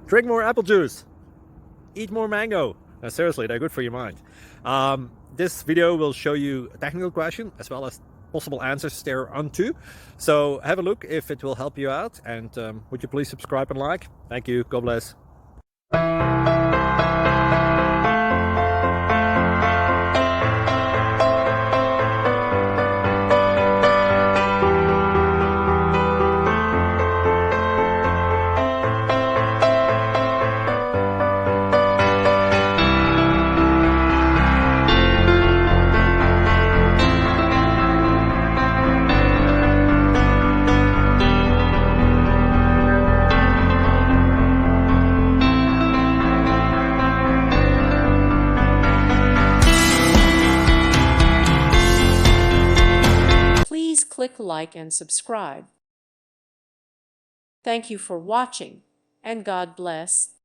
Drink more apple juice. Eat more mango. Seriously, they're good for your mind. This video will show you a technical question as well as possible answers thereunto. So have a look if it will help you out, and would you please subscribe and like? Thank you. God bless. Please click like and subscribe. Thank you for watching, and God bless.